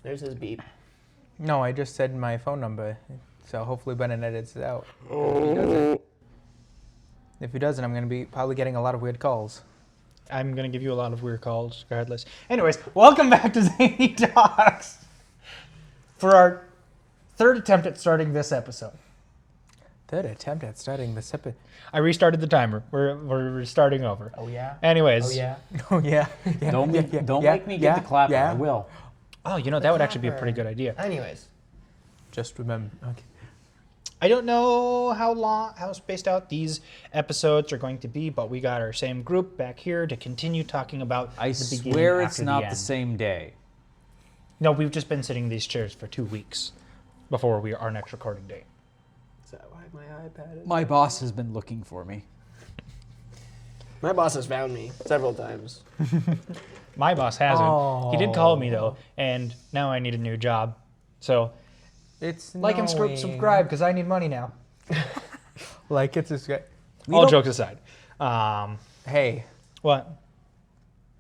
There's his beep. No, I just said my phone number, so hopefully Brennan edits it out. If he doesn't, I'm going to be probably getting a lot of weird calls. I'm going to give you a lot of weird calls, regardless. Anyways, welcome back to Zany Talks for our third attempt at starting this episode. Third attempt at starting this episode. I restarted the timer. We're starting over. Oh, yeah? Anyways. Oh, yeah? Oh, yeah. Don't make me get the clapper. Yeah. I will. Oh, you know, that would actually be a pretty good idea. Anyways. Just remember. Okay. I don't know how spaced out these episodes are going to be, but we got our same group back here to continue talking about I the beginning swear it's after not the the end. same day. No, we've just been sitting in these chairs for 2 weeks before our next recording date. Is that why my iPad is... My boss has been looking for me. My boss has found me several times. My boss hasn't. Oh. He did call me, though, and now I need a new job. So, It's like and subscribe, because I need money now. Like and subscribe. All jokes aside. Hey, What?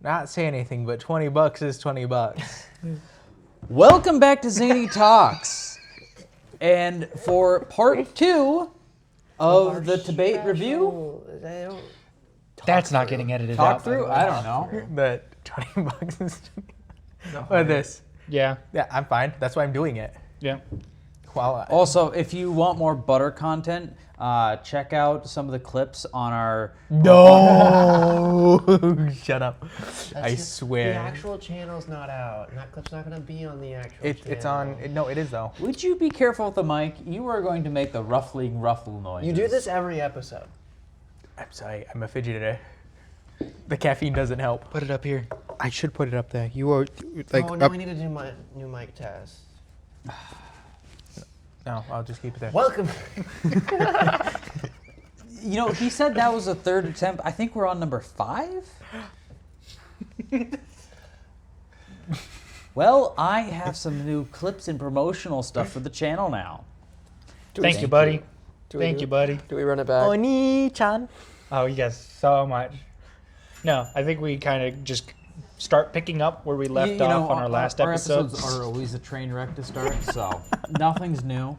not say anything, but $20 is $20. Welcome back to Zany Talks. And for part 2 of the TBATE review, That's not getting edited talk out. through, I don't know. But $20 is or this. Yeah, Yeah, I'm fine. That's why I'm doing it. yeah. While Also, if you want more butter content, check out some of the clips on our... No! Shut up. I The swear. actual channel's not out. That clip's not going to be on the actual channel. It's on. No, it is though. Would you be careful with the mic? You are going to make the ruffling ruffle noise. You do this every episode. I'm sorry. I'm a fidgeter. The caffeine doesn't help. Put it up here. I should put it up there. You are like. Oh, now we need to do my new mic test. No, I'll just keep it there. Welcome. You know, he said that was a third attempt. I think we're on number 5. Well, I have some new clips and promotional stuff for the channel now. Thank you, buddy. Thank you, buddy. Do we run it back? Oni-chan. Oh, you guys so much. No, I think we kind of just start picking up where we left off on our last episode. Our episodes are always a train wreck to start, so nothing's new.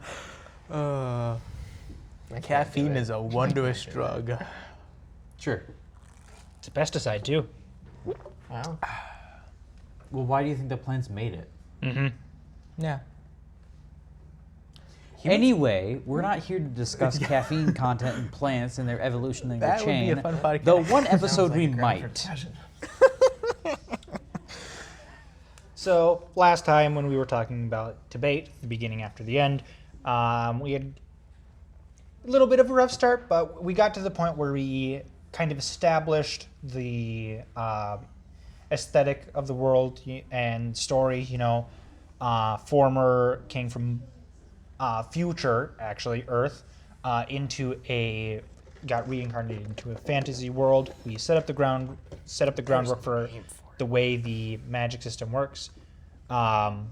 Caffeine is a wondrous drug. Sure. It's a pesticide, too. Wow. Well, why do you think the plants made it? Mm-hmm. Yeah. Anyway, we're not here to discuss caffeine content in plants and their evolutionary That would be chain. a fun podcast. Though one episode we might. So, last time when we were talking about TBATE, the beginning after the end, we had a little bit of a rough start, but we got to the point where we kind of established the aesthetic of the world and story. You know, former came from future, actually, Earth, got reincarnated into a fantasy world. We set up the groundwork for the way the magic system works. Dicathin,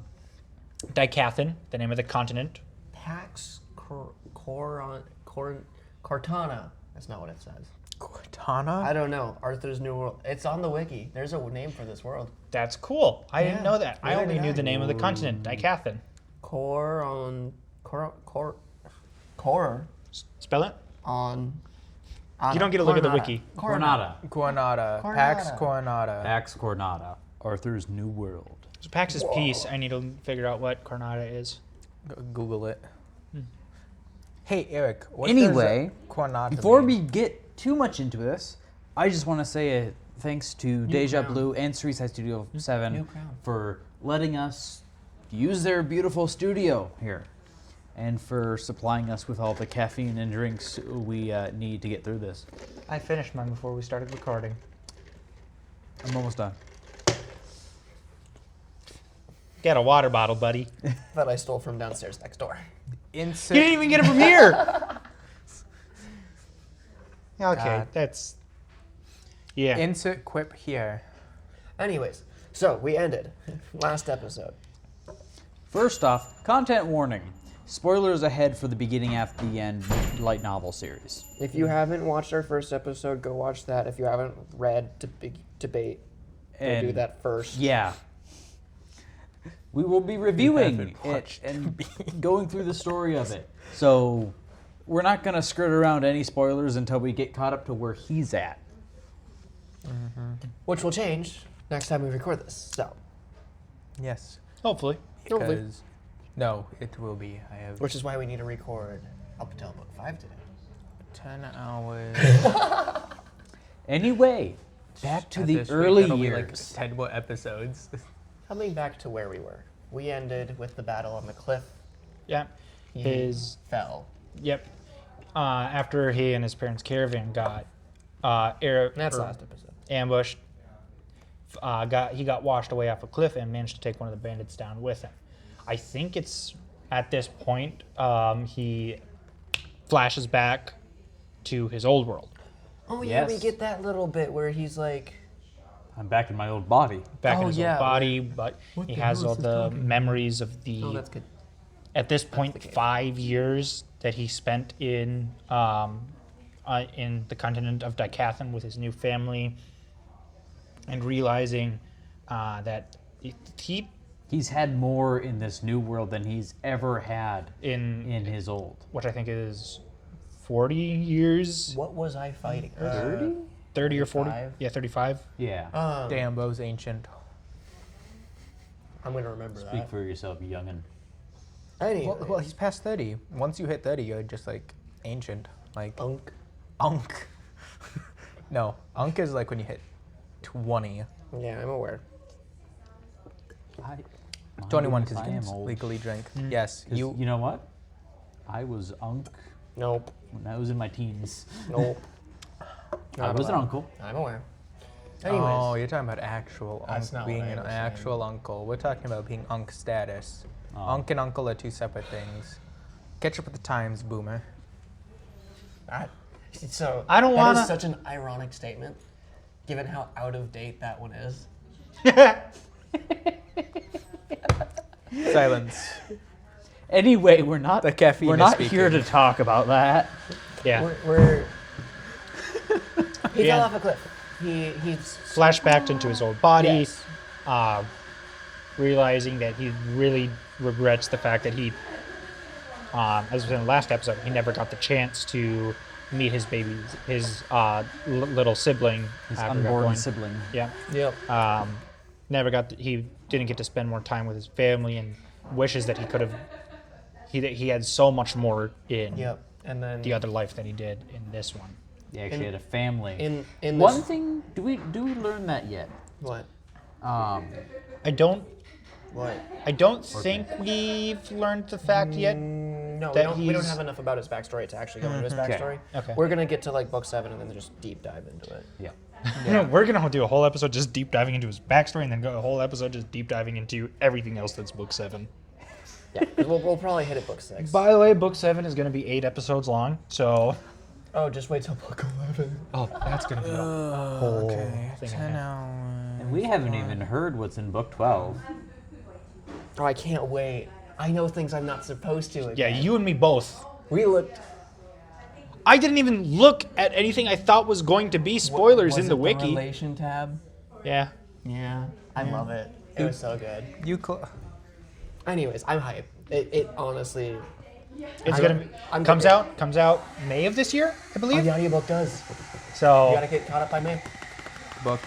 the name of the continent. Pax Cortana. That's not what it says. Cortana? I don't know. Arthur's New World. It's on the wiki. There's a name for this world. That's cool. I didn't know that. I neither only did knew I. the name of the continent, Dicathin. Spell it? You don't get to look at the wiki. Coronata. Coronata. Pax Coronata. Pax Coronata. Arthur's New World. So Pax is peace. I need to figure out what Coronata is. Google it. Hey, Eric. What Anyway, does Coronata Before mean? we get too much into this, I just want to say a thanks to Deja crown. Blue and Suicide Studio 7 New crown. for letting us use their beautiful studio here and for supplying us with all the caffeine and drinks we need to get through this. I finished mine before we started recording. I'm almost done. Get a water bottle, buddy. That I stole from downstairs next door. Insert. You didn't even get it from here. Okay, God. that's... Yeah. Insert quip here. Anyways, so we ended last episode. First off, content warning. Spoilers ahead for the beginning after the end light novel series. If you haven't watched our first episode, go watch that. If you haven't read TBATE, go do And- that first. Yeah. we will be reviewing haven't it watched and going through the story of it. So we're not going to skirt around any spoilers until we get caught up to where he's at. Which will change next time we record this. So, Yes. Hopefully. hopefully. Because no, it will be. I have Which is why we need to record up until book 5 today. 10 hours. Anyway, back to At the this rate, early that'll be years. like 10 more episodes. Coming back to where we were. We ended with the battle on the cliff. Yeah. He His fell. Yep. After he and his parents' caravan got That's last episode. ambushed, he got washed away off a cliff and managed to take one of the bandits down with him. I think it's at this point he flashes back to his old world, Oh yeah, we Yes. get that little bit where he's like, I'm back in my old body. back in Oh, his yeah, old body, but he has all the memories of the. oh, that's good. At this point, the game. 5 years that he spent in the continent of Dicathan with his new family, and realizing that He's had more in this new world than he's ever had in his old. which I think is 40 years, What was I fighting? 30 or 40, 35? yeah, 35. Yeah. Damn, Bo's ancient. I'm gonna remember Speak that. for yourself, youngin'. Anyway, Well, he's past 30. Once you hit 30, you're just like ancient. Like Unk. Unk. No, Unk is like when you hit 20. Yeah, I'm aware. 21 because I you am can old. legally drink. Yes, 'Cause you. you know what? I was unk Nope. when I was in my teens. Nope. I Not was an allowed. uncle. I'm aware. Anyways. Oh, you're talking about actual That's Unk not being what I an was saying. actual uncle. We're talking about being Unk status. Oh. Unk and uncle are two separate things. Catch up with the times, boomer. So I don't that wanna- is such an ironic statement, given how out of date that one is. Silence. Anyway, we're not The caffeine we're is not speaking. here to talk about that. Yeah. We're he Yeah. fell off a cliff. He's Flashbacked into his old body, Yes. realizing that he really regrets the fact that he, as was in the last episode, he never got the chance to meet his little sibling. His after he got unborn born. sibling. Yeah. Yep. He didn't get to spend more time with his family, and wishes that he could have. He had so much more in Yep. And then the other life than he did in this one. He actually In- had a family. in One this, thing, do we learn that yet? what? I don't What? think we've learned the fact yet. No, That we don't he's- have enough about his backstory to actually go into his Okay. backstory. Okay. We're gonna get to like book 7 and then just deep dive into it. Yeah. We're gonna do a whole episode just deep diving into his backstory, and then go a whole episode just deep diving into everything else that's book 7. Yeah, 'cause we'll probably hit it book 6. By the way, book 7 is gonna be 8 episodes long, so Oh, just wait till book 11. that's gonna be a whole Okay. thing. 10 hours. And we haven't even heard what's in book 12. Oh, I can't wait. I know things I'm not supposed to. Yeah, Again. you and me both. We looked. I didn't even look at anything I thought was going to be spoilers in the wiki. relation tab. Yeah. Yeah, I love it. It was so good. You Anyways, I'm hyped. It honestly. It's I- gonna I'm comes good. out May of this year, I Oh, believe. the audiobook does. So You gotta get caught up by May. book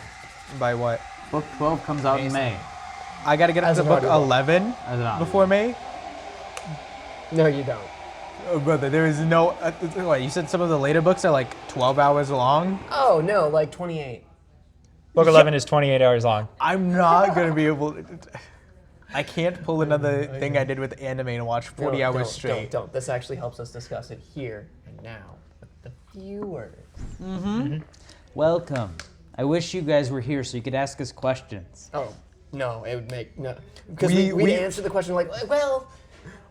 by what? Book 12 comes out in May. I gotta get up As to an book audiobook. 11 As an before May. No, you don't. Oh, brother, there is no. What, you said some of the later books are like 12 hours long. Oh no, like 28. book 11 is 28 hours long. I'm not gonna be able. I can't pull another thing I did with anime and watch 40 No, hours don't, straight. Don't. This actually helps us discuss it here and now with the viewers. Welcome. I wish you guys were here so you could ask us questions. Oh no, it would make no because We- we'd we- answer the question like, well,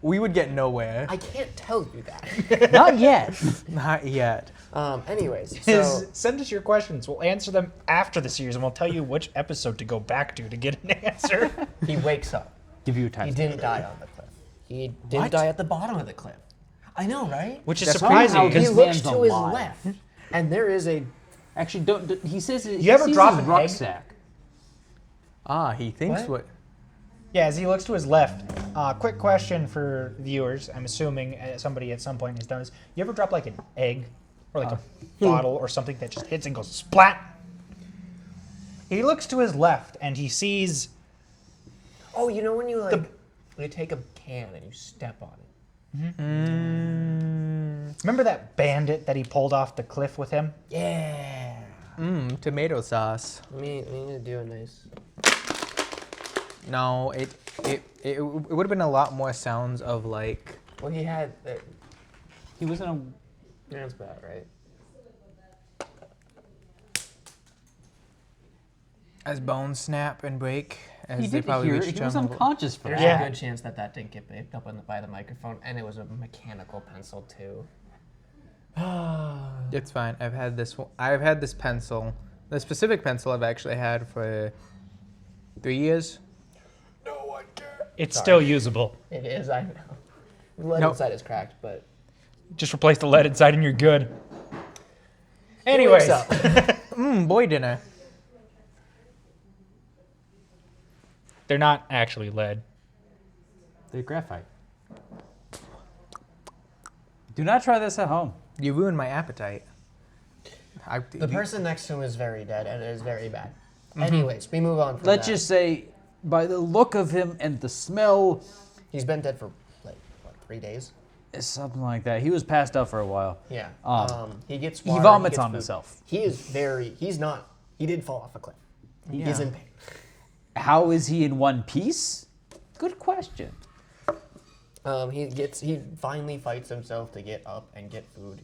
We would get nowhere. I can't tell you that. Not yet. Not yet. Anyways, so Send us your questions. We'll answer them after the series, and we'll tell you which episode to go back to get an answer. he wakes up. Give you time. He didn't die on the cliff. He didn't What? die at the bottom of the cliff. I know, right? Which is That's surprising somehow He because This looks man's to his alive. left, and there is a. Actually, don't. He says he You ever sees drop his an egg? rucksack. Ah, he thinks What? what? Yeah, as he looks to his left, quick question for viewers. I'm assuming somebody at some point has done this. You ever drop like an egg or like a bottle or something that just hits and goes splat? He looks to his left and he sees. Oh, you know when you like you take a can and you step on it. Remember that bandit that he pulled off the cliff with him? Yeah. Tomato sauce. We need to do a nice. No, it would have been a lot more sounds of like. Well, he had. He was in a. That's about right. As bones snap and break, as He they did probably hear reach it. He was terminal- unconscious for There's that. a good chance that didn't get picked up by the microphone, and it was a mechanical pencil too. It's fine. I've had this pencil. The specific pencil I've actually had for 3 years. No one cares. It's Sorry. still usable. It is. I know. The lead Nope. inside is cracked, but. Just replace the lead inside and you're good. Anyways, Boy dinner. they're not actually lead. They're graphite. Do not try this at home. You ruined my appetite. The person next to him is very dead, and it is very bad. Anyways, we move on from Let's that. just say, by the look of him and the smell, He's been dead for, like, what, 3 days? it's something like that. He was passed out for a while. Yeah. He gets He water, vomits gets on food. himself. He did fall off a cliff. He's in pain. How is he in one piece? Good question. He finally fights himself to get up and get food,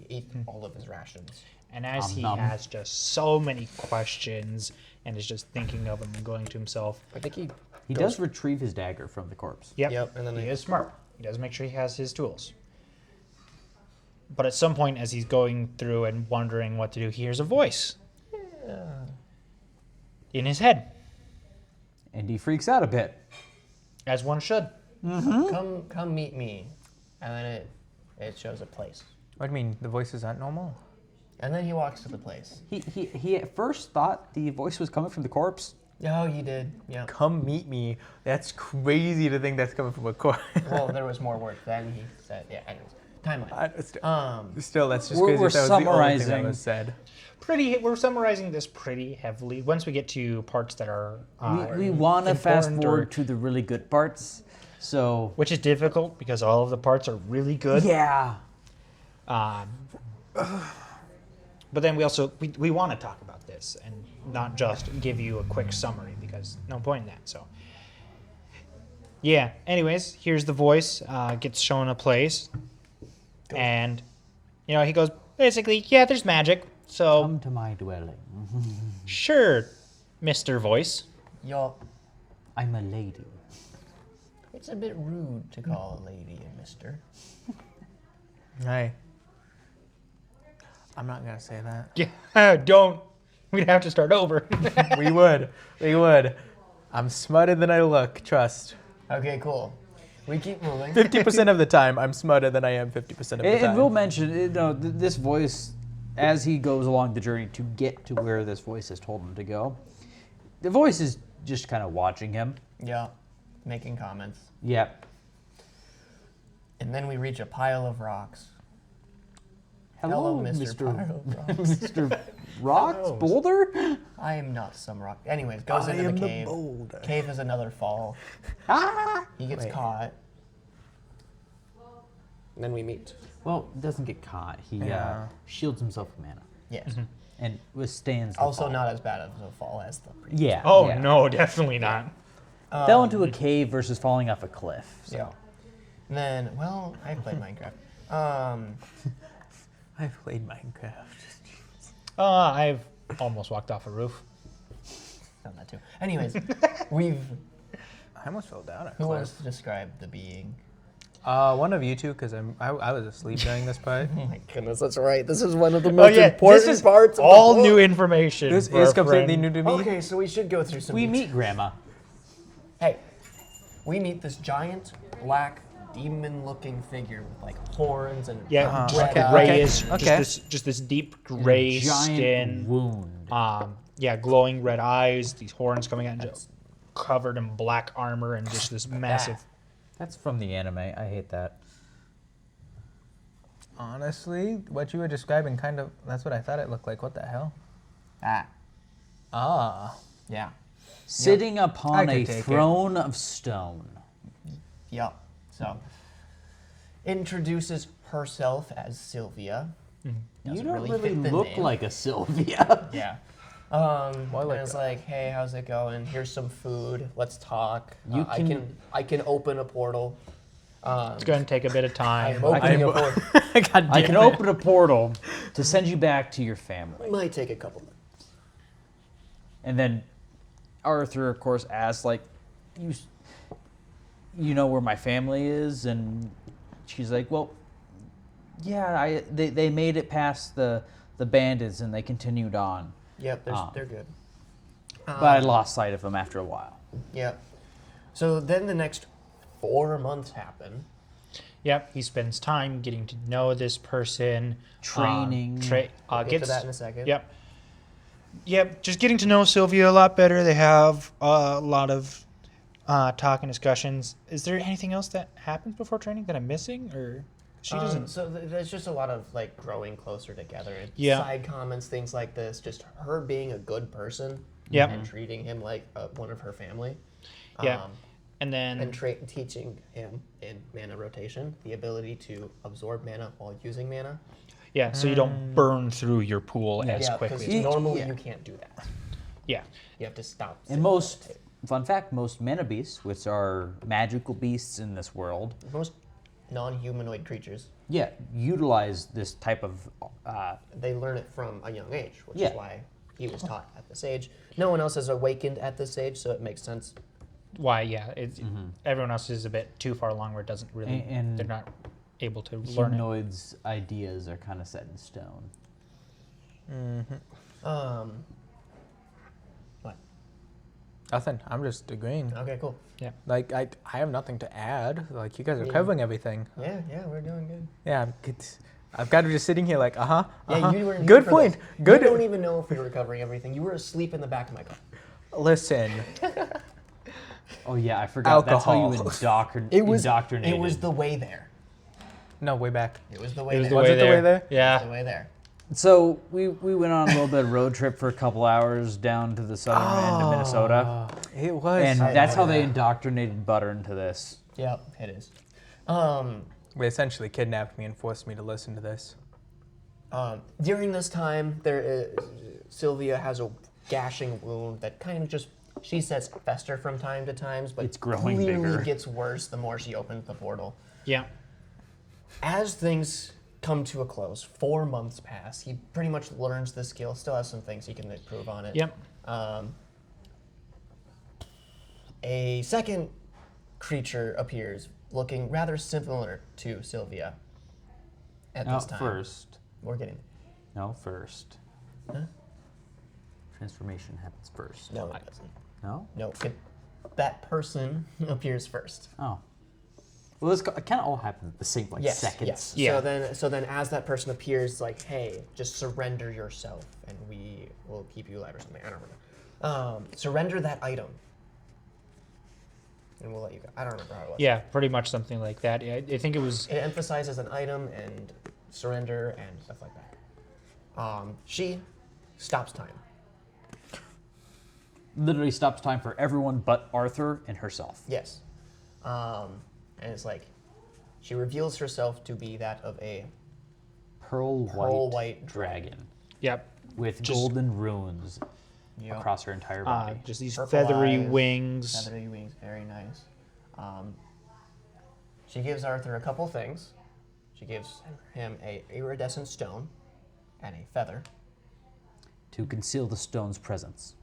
eat all of his rations. And as he nom. has just so many questions and is just thinking of them and going to himself. I think he He does retrieve his dagger from the corpse. Yep. and then He is smart. He does make sure he has his tools. But at some point, as he's going through and wondering what to do, he hears a voice in his head, And he freaks out a bit. as one should. come meet me, and then it shows a place, What do you mean? The voices aren't normal? and then he walks to the place. He at first thought the voice was coming from the corpse. Oh, he did. Yeah. Come meet me. That's crazy to think that's coming from a corpse. Well, there was more work then. He said, yeah. Anyways, timeline. Still, that's just We're- crazy. we're That was the only thing that summarizing. was said. We're summarizing this pretty heavily. Once we get to parts that are We want to fast important forward or- to the really good parts. So, which is difficult because all of the parts are really good. yeah. But then we want to talk about this and not just give you a quick summary because no point in that. So yeah. Anyways, here's the voice. Gets shown a place, and he goes basically, yeah, there's magic. So Come to my dwelling. sure, Mr. Voice. Yo, I'm a lady. it's a bit rude to call a lady a mister. Hey. I'm not going to say that. Yeah, don't. We'd have to start over. We would. I'm smarter than I look, trust. Okay, cool. We keep moving. 50% of the time, I'm smarter than I am 50% of the time. And we'll mention, this voice, as he goes along the journey to get to where this voice has told him to go, the voice is just kind of watching him. Yeah, making comments. Yep. And then we reach a pile of rocks. Hello, Mr. Mr. Pile of Rocks. Mr. Rocks? Boulder? I am not some rock. Anyways, goes I into am the the cave. boulder. Cave is another fall. Ah! He gets Wait. caught. And then we meet. Well, doesn't get caught. He Yeah. shields himself with mana Yes. and withstands the Also fall. not as bad as a fall as the previous. Yeah. Oh yeah. no, definitely not. Fell into a cave versus falling off a cliff. So. Yeah. And then, well, I played Minecraft. I've played Minecraft. I've almost walked off a roof. Done that too. Anyways, I almost fell down a Who cliff. wants to describe the being? One of you two, because I was asleep during this part. Oh my goodness, that's right. This is one of the Oh most yeah, important this is parts of all the book. new information. This for is our completely friend. new to me. Okay, so we should go through some We details. meet Grandma. Hey, we meet this giant, black, demon-looking figure with like horns and Yeah, red okay, eyes. grayish, okay. just this deep gray Giant skin. wound. Yeah, glowing red eyes, these horns coming out. And just, covered in black armor and just this massive. That's from the anime. I hate that. Honestly, what you were describing kind of, that's what I thought it looked like. What the hell? Ah, Ah. yeah. Sitting I upon could a take it. throne of stone. Yep. So, introduces herself as Sylvia. You Doesn't don't really fit the look name. like a Sylvia. Yeah. More like and it's a- like, hey, how's it going? Here's some food. Let's talk. You I can open a portal. It's going to take a bit of time. I'm opening a portal. God I damn can it. open a portal to send you back to your family. Might take a couple minutes. And then Arthur, of course, asks, like, you know where my family is? And she's like, well, yeah, they made it past the bandits and they continued on. Yep, they're good. But I lost sight of them after a while. Yep. So then the next 4 months happen. Yep, he spends time getting to know this person. Training. We'll get to that in a second. Yep. Yep, just getting to know Sylvia a lot better. They have a lot of talk and discussions. Is there anything else that happens before training that I'm missing? Or she doesn't... So there's just a lot of like growing closer together. Yeah. Side comments, things like this. Just her being a good person. Yep. And treating him like one of her family. Yeah. And then... And teaching him in mana rotation the ability to absorb mana while using mana. Yeah, so you don't burn through your pool as Yeah, quickly. because normally Yeah. you can't do that. Yeah. You have to stop. And fun fact, most mana beasts, which are magical beasts in this world, Most non-humanoid creatures, yeah, utilize this type of. they learn it from a young age, which Yeah. is why he was taught at this age. No one else has awakened at this age, so it makes sense. Why, yeah. Everyone else is a bit too far along where it doesn't really... And they're not able to learn it. humanoids' ideas are kind of set in stone. What? Nothing. I'm just agreeing. Okay, cool. Like, I have nothing to add. Like, you guys are Yeah. covering everything. Yeah, we're doing good. Yeah, I've got to just sitting here like, Yeah, you weren't Good here for point. this. Good. You don't even know if we were covering everything. You were asleep in the back of my car. Listen, Oh yeah, I forgot. That's how you Alcohol. indoctrinated. It was the way there. no, way back. It was the way It was there. the Was way it the way there. there? It was the Yeah. way there. So we went on a little bit of road trip for a couple hours down to the southern end of Minnesota, It was. and that's how they indoctrinated Butter into this. Yep, it is. They essentially kidnapped me and forced me to listen to this. During this time, Sylvia has a gashing wound that kind of just, she says, fester from time to times, but It's growing clearly bigger. gets worse the more she opens the portal. Yeah. As things come to a close, 4 months pass. He pretty much learns the skill. Still has some things he can improve on it. Yep. A second creature appears, looking rather similar to Sylvia. At No, this time, first. we're getting. No, first. Transformation happens first. No, it doesn't. No? No, that person appears first. Oh. Well, this kind of all happens at the same Yes, seconds. yes. Yeah. So then, as that person appears, like, hey, just surrender yourself, and we will keep you alive or something. I don't remember. Surrender that item, and we'll let you go. I don't remember how it was. Yeah, pretty much something like that. Yeah, I think it was... It emphasizes an item and surrender and stuff like that. She stops time. Literally stops time for everyone but Arthur and herself. Yes. And it's like, she reveals herself to be that of a Pearl white dragon Yep. with Just- golden runes Yep. across her entire body. Just these Purple feathery eyes, wings. Feathery wings, very nice. She gives Arthur a couple things. She gives him a iridescent stone and a feather. To conceal the stone's presence.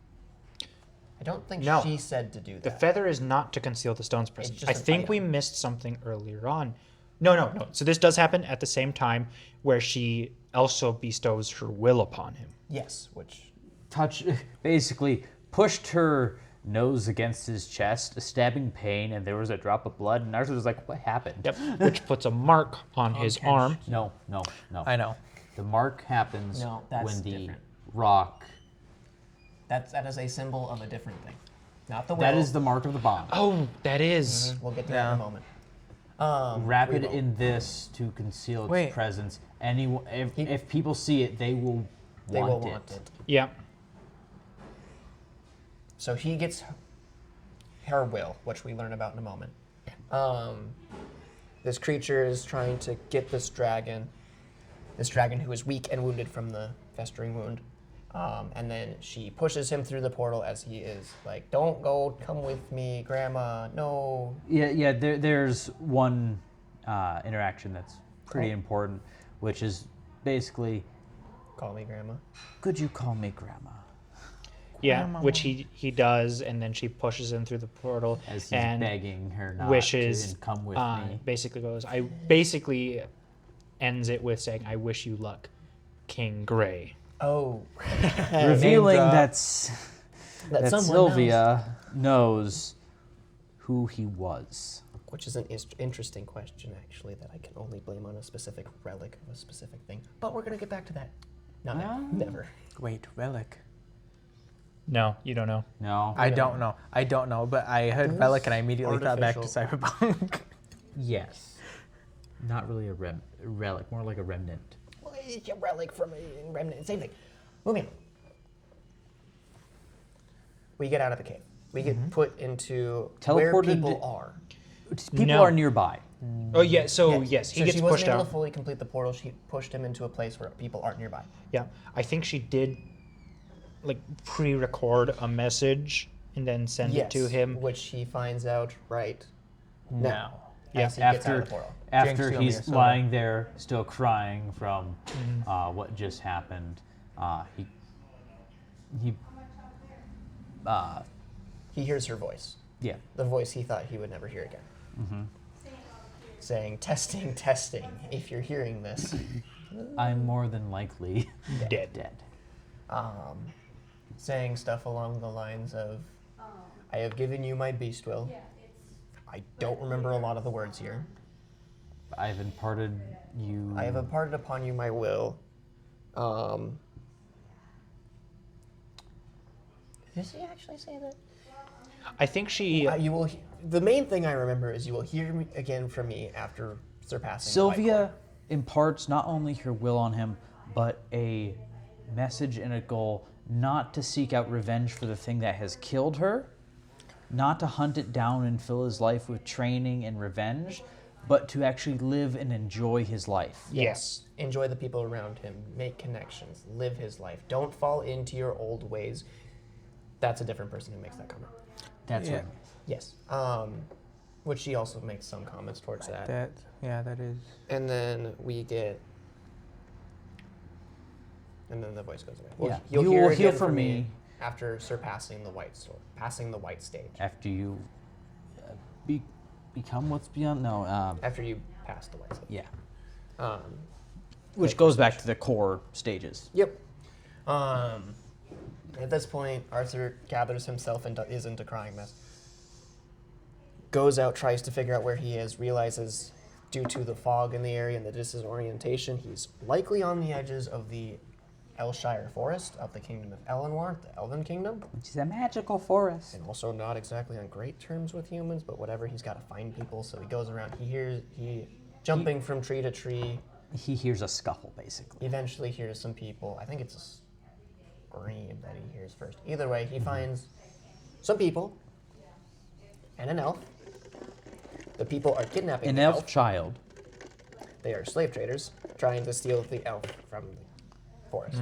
I don't think No. she said to do The that. feather is not to conceal the stone's presence. just I an think we item. missed something earlier on. No. So this does happen at the same time where she also bestows her will upon him. Yes, which Basically pushed her nose against his chest, a stabbing pain, and there was a drop of blood, and Arthur was like, what happened? Yep. Which puts a mark on his arm. No. I know. The mark happens No, that's when the different. rock... that is a symbol of a different thing. Not the will. That is the mark of the bond. Oh, that is. We'll get to that in a moment. Wrap we it will. in this to conceal its Wait. presence. Anyone, if people see it, they will They will want it. want it. Yeah. So he gets her will, which we learn about in a moment. This creature is trying to get this dragon who is weak and wounded from the festering wound. And then she pushes him through the portal as he is like, "Don't go, come with me, Grandma, no." Yeah. There's one interaction that's pretty important, which is basically, Call me Grandma. could you call me Grandma? Yeah, which he does, and then she pushes him through the portal As he's and begging her not wishes, to and come with me. basically goes, I basically ends it with saying, I wish you luck, King Gray. Oh, Revealing drop. that someone Sylvia knows who he was. which is an interesting question, actually, that I can only blame on a specific relic of a specific thing. But we're gonna get back to that. Not now. Never. Wait, relic. No, you don't know. No. I don't know, but I heard relic and I immediately thought back to Cyberpunk. Yes. Not really a relic, more like a remnant. Well, it's a relic from a remnant. Same thing. Moving on. We get out of the cave. We get put into where Teleported people to- are. People No. are nearby. Oh, yeah, so yes, he so gets she wasn't pushed able out. to fully complete the portal. She pushed him into a place where people aren't nearby. Yeah, I think she did like pre-record a message and then send it to him. which he finds out right now. Yeah. As he gets out of the portal. After Jinx, you owe me a he's soda. lying there, still crying from what just happened, he He hears her voice. yeah. The voice he thought he would never hear again. Saying, testing, testing, if you're hearing this. I'm more than likely Dead. Saying stuff along the lines of, I have given you my beast will. I don't remember a lot of the words here. I've imparted you. I have imparted upon you my will. Does he actually say that? I think she. You will. The main thing I remember is you will hear me again from me after surpassing. the white Sylvia cord. imparts not only her will on him, but a message and a goal not to seek out revenge for the thing that has killed her, not to hunt it down and fill his life with training and revenge, but to actually live and enjoy his life. Yes. Enjoy the people around him. Make connections. Live his life. Don't fall into your old ways. That's a different person who makes that comment. That's Yeah. what. Yes. Which she also makes some comments towards that. That is. And then we get. And then the voice goes away. Yeah. You'll You hear will again hear from from me me. after surpassing the white passing the white stage. After you become what's beyond. No. After you pass the white stage. Yeah. Um, Which goes back to the core stages. Yep. At this point, Arthur gathers himself and is into crying mess. Goes out, tries to figure out where he is, realizes due to the fog in the area and the disorientation, he's likely on the edges of the Elshire Forest of the Kingdom of Elenwar, the Elven Kingdom, Which is a magical forest. and also not exactly on great terms with humans, but whatever, he's got to find people, so he goes around, jumping from tree to tree, He hears a scuffle, basically. eventually hears some people. I think it's a scream that he hears first. Either way, he finds some people and an elf. The people are kidnapping An the elf child. They are slave traders trying to steal the elf from the forest.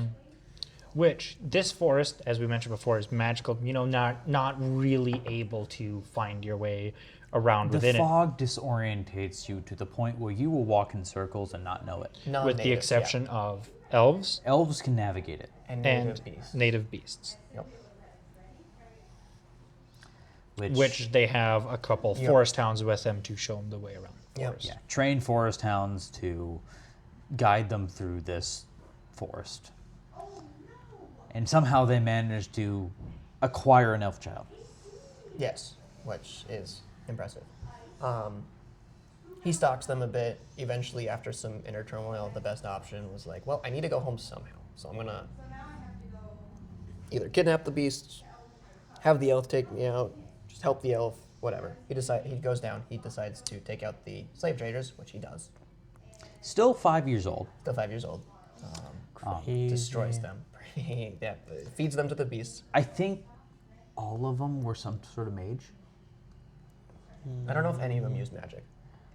Which this forest, as we mentioned before, is magical. You know, not really able to find your way around The within fog disorientates you to the point where you will walk in circles and not know it. it, with the Non-natives, exception yeah. of elves Elves can navigate it. and and native beasts. native beasts, Yep. which they have a couple Yep. forest hounds with them to show them the way around the Yep. forest. Yeah, train forest hounds to guide them through this forest. And somehow they manage to acquire an elf child. Yes, which is impressive. He stalks them a bit. Eventually, after some inner turmoil, the best option was like, well, I need to go home somehow. So I'm going to either kidnap the beasts have the elf take me out, just help the elf, whatever. He goes down. He decides to take out the slave traders, which he does. Still 5 years old. Still 5 years old. Destroys them. Yeah, feeds them to the beasts. I think all of them were some sort of mage. I don't know if any of them used magic.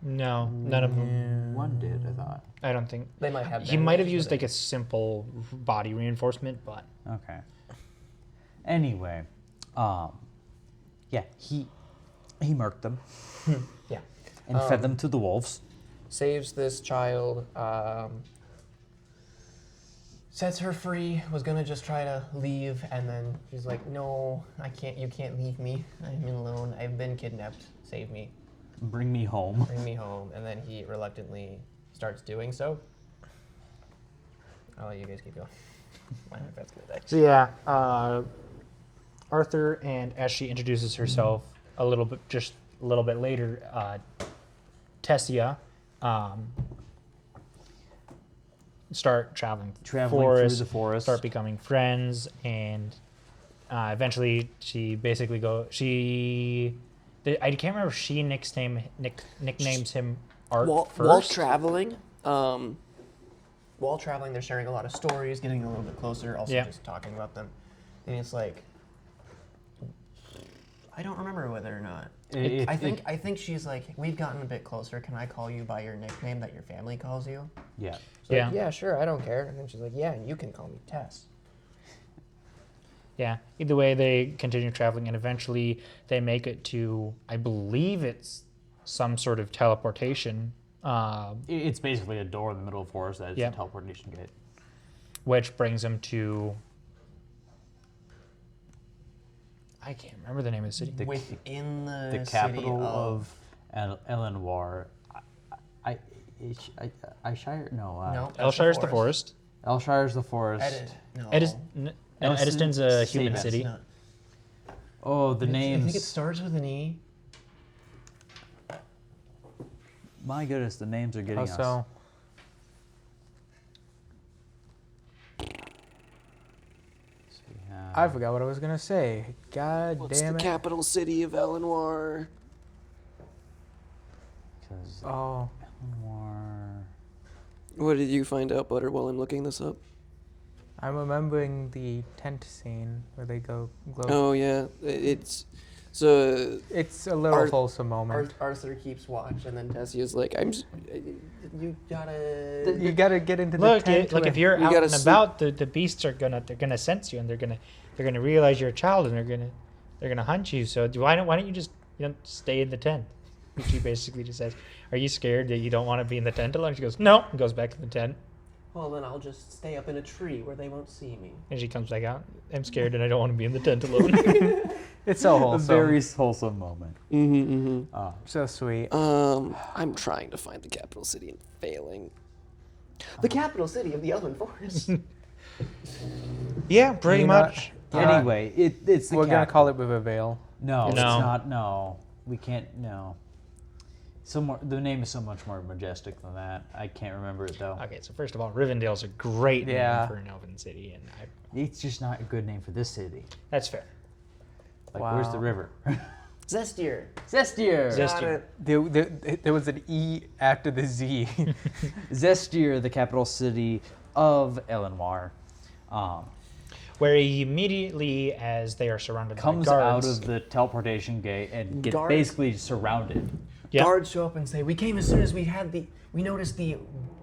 No, none of them. One did, I thought. I don't think. They might have. He might have used like a simple body reinforcement, but Okay. Anyway, yeah, he murked them Yeah. and fed them to the wolves. Saves this child. Sets her free. Was gonna just try to leave, and then she's like, "No, I can't. You can't leave me. I'm alone. I've been kidnapped. Save me. Bring me home. Bring me home." And then he reluctantly starts doing so. I'll let you guys keep going. My friend's gonna die. so yeah. Arthur, and as she introduces herself a little bit later, Tessia, start traveling through Through the forest. start becoming friends, and eventually she basically I can't remember if she nicknames him Art first. While traveling, they're sharing a lot of stories, getting a little bit closer, also Yeah. just talking about them. And it's like, I don't remember whether or not. I think she's like, we've gotten a bit closer. Can I call you by your nickname that your family calls you? Yeah. So Yeah. like, yeah, sure, I don't care. And then she's like, yeah, and you can call me Tess. Yeah. Either way, they continue traveling, and eventually they make it to, I believe it's some sort of teleportation, It's basically a door in the middle of the forest that is Yeah. a teleportation gate. which brings them to. I can't remember the name of the city. Within the The city capital of Elenwar. Shire? No. No, that's Elshire's the forest. Elshire's the forest. Ediston's a human That's city. not. Oh, the I names. think it starts with an E. My goodness, the names are getting us. Also, So we have- I forgot what I was gonna say. God damn it. capital city of Elenwar? 'cause Oh, Elenwar. What did you find out, Butter, while I'm looking this up? I'm remembering the tent scene where they go glow. Oh, yeah. It's... So, It's a little Arth- wholesome moment. Arthur keeps watch, and then Tessia's like, you gotta... You gotta get into the Look, tent. like with- if you're You out gotta and sleep. about, the beasts are gonna sense you, and they're gonna realize you're a child, and they're gonna hunt you. So why don't you just stay in the tent? And she basically just says, "Are you scared that you don't want to be in the tent alone?" She goes, "No," and goes back in the tent, Well, then I'll just stay up in a tree where they won't see me. and she comes back out. I'm scared, and I don't want to be in the tent alone. It's so A wholesome. very wholesome moment. So sweet. I'm trying to find the capital city and failing. The capital city of the Elven Forest. Yeah, pretty You know- much. Anyway, it's the We're gonna capital. call it Rivervale. No, it's No. not. No, we can't. No. The name is so much more majestic than that. I can't remember it though. Okay, so first of all, Rivendell's a great Yeah. name for an elven city, and It's just not a good name for this city. that's fair. Like, where's the Wow. river? Zestier. Zestier. Zestier. There was an E after the Z. Zestier, the capital city of Elenwar, Where he immediately, as they are surrounded comes by out guards, of the teleportation gate and gets Guards- basically surrounded. Yeah. Guards show up and say, we came as soon as we noticed the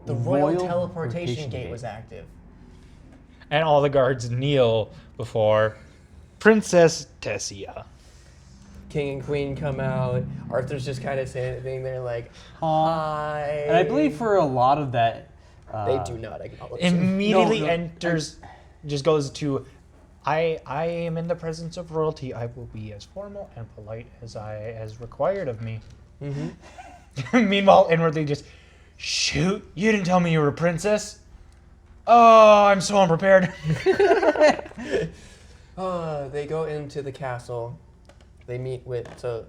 royal Royal teleportation teleportation gate gate. was active. and all the guards kneel before Princess Tessia. King and Queen come out. Arthur's just kind of sitting there like, hi. And I believe for a lot of that, They do not acknowledge him. Immediately No, enters, just goes to, I am in the presence of royalty. I will be as formal and polite as required of me. Meanwhile, inwardly just, shoot, you didn't tell me you were a princess. Oh, I'm so unprepared. They go into the castle. They meet with, so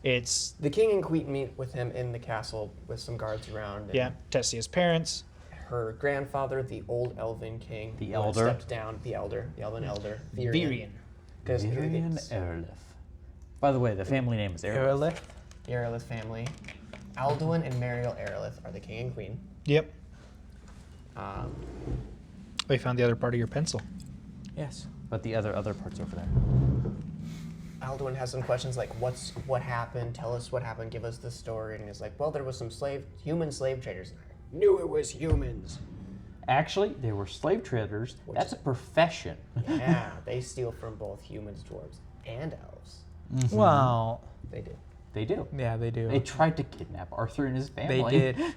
It's, the king and queen meet with him in the castle with some guards around. And yeah, Tessia's parents. her grandfather, the old elven king, The who had elder. stepped down, the elven elder, Virion. Because Virian Erlith. By the way, the family name is Erlith. Erlith? the Erlith family. Alduin and Mariel Erlith are the king and queen. Yep. Um, We found the other part of your pencil. Yes. But the other parts over there. Alduin has some questions like, what happened? Tell us what happened. Give us the story. And he's like, well, there was some human slave traders. I knew it was humans. Actually, they were slave traders. That's a profession. Yeah, they steal from both humans, dwarves, and elves. Mm-hmm. Well, They do. They do. yeah, they do. They tried to kidnap Arthur and his family. They did.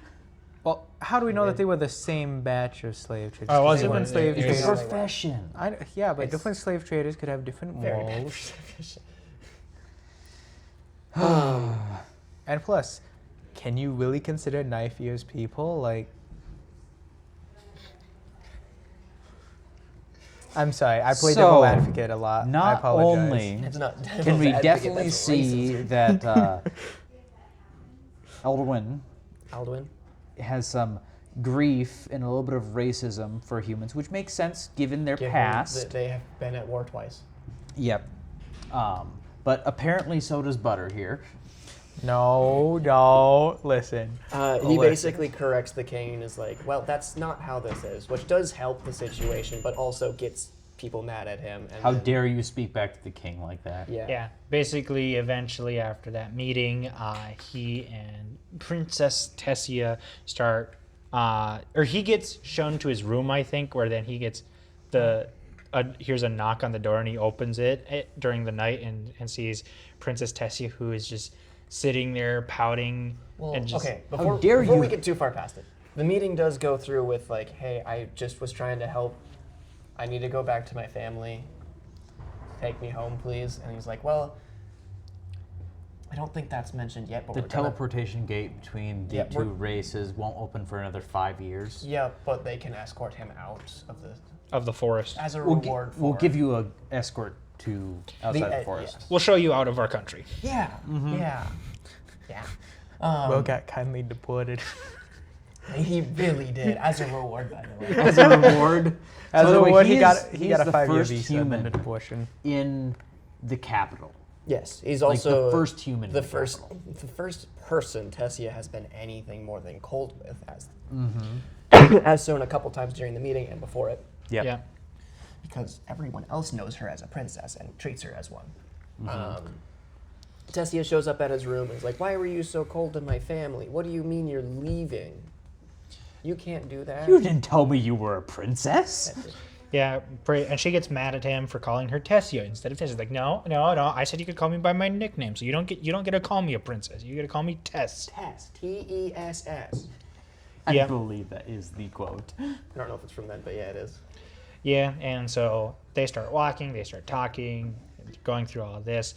Well, how do we know that they were the same batch of slave traders? Oh, it was different it? slave It was- It's a traders. profession. Yeah, but It's different slave traders could have different Very bad morals. perception. And plus, can you really consider knife ears people? Like, I'm sorry, I play So, devil advocate a lot. I Not apologize. only It's not. can we Advocate, definitely that's see racist. that Elwyn Alduin. has some grief and a little bit of racism for humans, which makes sense given their Given past. that they have been at war twice. Yep. But apparently so does Butter here. No, listen. He listen. basically corrects the king and is like, well, that's not how this is, which does help the situation, but also gets people mad at him. And How then- dare you speak back to the king like that? Yeah. Yeah. Basically, eventually after that meeting, he and Princess Tessia start, or he gets shown to his room, I think, where then he gets here's a knock on the door and he opens it during the night and sees Princess Tessia, who is just sitting there pouting Well, and just okay, dare before you- we get too far past it, the meeting does go through with like, hey, I just was trying to help. I need to go back to my family. Take me home, please. And he's like, well, I don't think that's mentioned yet, but The we're gonna... teleportation gate between the Yeah, two we're- races won't open for another 5 years. Yeah, but they can escort him out of the forest. as a We'll, reward for... we'll give you an escort to outside the yes. forest. We'll show you out of our country. Yeah, Mm-hmm. yeah. Will got kindly deported. He really did, as a reward, by the way. As a reward. As By a the way, reward, he he got is a the 5-year first visa and then human a abortion. in the capital. Yes, he's Like also the first human in the the first, capital. the first person Tessia has been anything more than cold with, as as shown a couple times during the meeting and before it, Yep. Yeah. because everyone else knows her as a princess and treats her as one. Tessia shows up at his room and is like, "Why were you so cold to my family? What do you mean you're leaving? You can't do that." You didn't tell me you were a princess. Yeah, and she gets mad at him for calling her Tessia instead of Tess. She's like, no. I said you could call me by my nickname, so you don't get to call me a princess. You get to call me Tess. Tess, Tess. I Yeah. believe that is the quote. I don't know if it's from then, but yeah, it is. Yeah, and so they start walking, they start talking, going through all of this.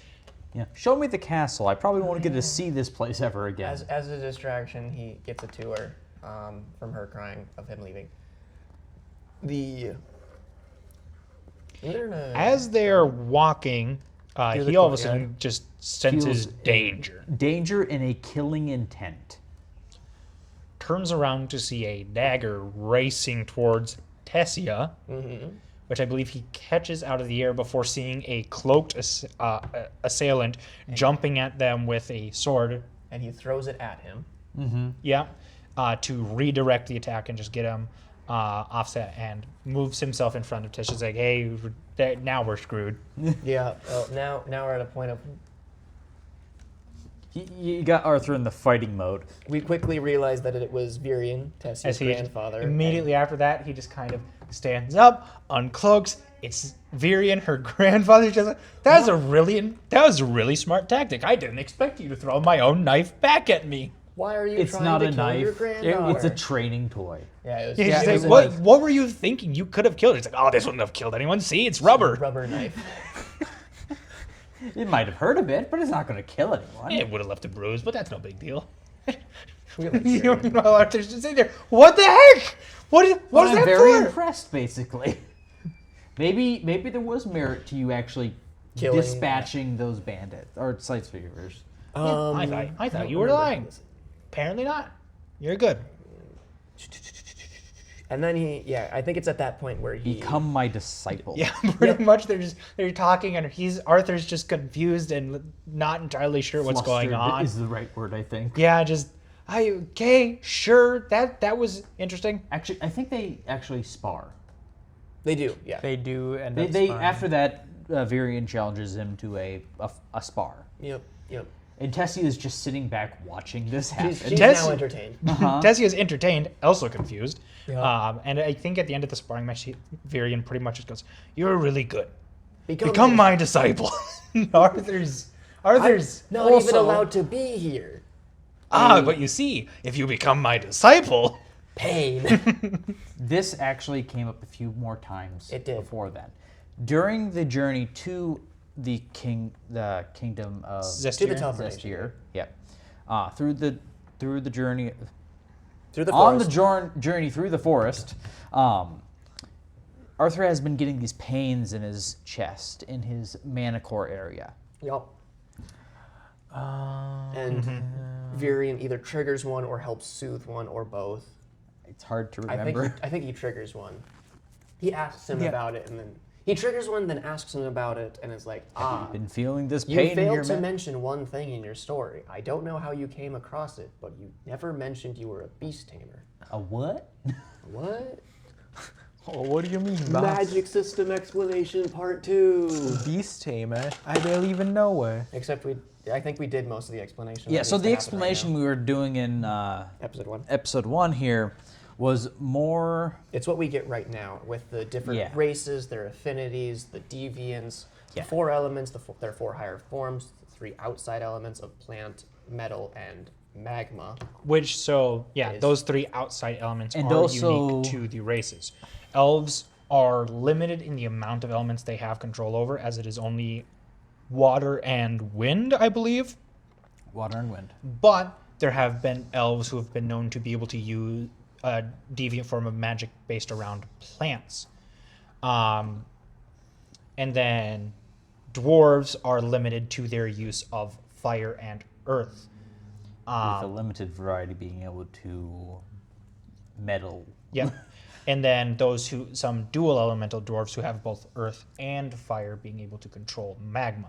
Yeah. Show me the castle. I probably won't get to see this place ever again. As a distraction, he gets a tour from her crying of him leaving. As they're walking, Through the he all of a courtyard. sudden just senses Feels danger. Danger in a killing intent. Turns around to see a dagger racing towards Tessia, which I believe he catches out of the air before seeing a cloaked assailant jumping at them with a sword. and he throws it at him. Yeah, to redirect the attack and just get him offset, and moves himself in front of Tish. It's like, hey, now we're screwed. Yeah. Well, now we're at a point of You got Arthur in the fighting mode. we quickly realized that it was Virian, Tessia's As he grandfather. immediately after that, he just kind of stands up, uncloaks. It's Virian, her grandfather. Just like, that was a really smart tactic. I didn't expect you to throw my own knife back at me. Why are you It's trying not to a kill your knife. granddaughter? It's a training toy. yeah, it was, He's yeah, just it like, was what were you thinking? You could have killed her. It's like, oh, this wouldn't have killed anyone. See, it's rubber. a rubber knife. It might have hurt a bit, but it's not going to kill anyone. It would have left a bruise, but that's no big deal. Really You serious. know, Arthur's just sitting there. What the heck? What is I'm that very for? impressed, basically. Maybe there was merit to you actually Killing- dispatching those bandits or sight figures. I thought you were lying. Apparently not. You're good. And then I think it's at that point where he Become my disciple. Yeah, pretty much. They're talking, and Arthur's just confused and not entirely sure what's going Flustered on. is the right word, I think. Yeah, just okay, sure. That was interesting. Actually, I think they actually spar. They do, yeah. They do end up They sparring. after that, Varian challenges him to a spar. Yep. And Tessie is just sitting back watching this happen. She's Tess- now entertained. Tessie is entertained, also confused. Yeah. And I think at the end of the sparring match, Varian pretty much just goes, "You're really good. Become Become my disciple." Arthur's not also, even allowed to be here. but you see, if you become my disciple, Pain. This actually came up a few more times It did. before that. During the journey to the kingdom of Zestir. To the teleportation. Zestir, yep. Through the journey Through the on forest. the journey through the forest, Arthur has been getting these pains in his chest, in his manicore area. Yup. And Virion either triggers one or helps soothe one or both. It's hard to I remember. think he triggers one. He asks him Yeah. about it, and then he triggers one, then asks him about it, and is like, Been feeling this you pain in failed your to mention one thing in your story. I don't know how you came across it, but you never mentioned you were a beast tamer. A what? What? Oh, what do you mean, boss? Magic system explanation part 2. Beast tamer? I barely even know her. Except I think we did most of the explanation. Yeah. that So needs the to happen right explanation now. we were doing in Episode 1. episode 1 here was more. It's what we get right now with the different Yeah. races, their affinities, the deviants, Yeah. the 4 elements, their 4 higher forms, the 3 outside elements of plant, metal, and magma. Is those 3 outside elements And are also- unique to the races. Elves are limited in the amount of elements they have control over, as it is only water and wind, I believe. Water and wind. But there have been elves who have been known to be able to use a deviant form of magic based around plants. And then dwarves are limited to their use of fire and earth. With a limited variety being able to meddle. Yeah. And then some dual elemental dwarves who have both earth and fire being able to control magma.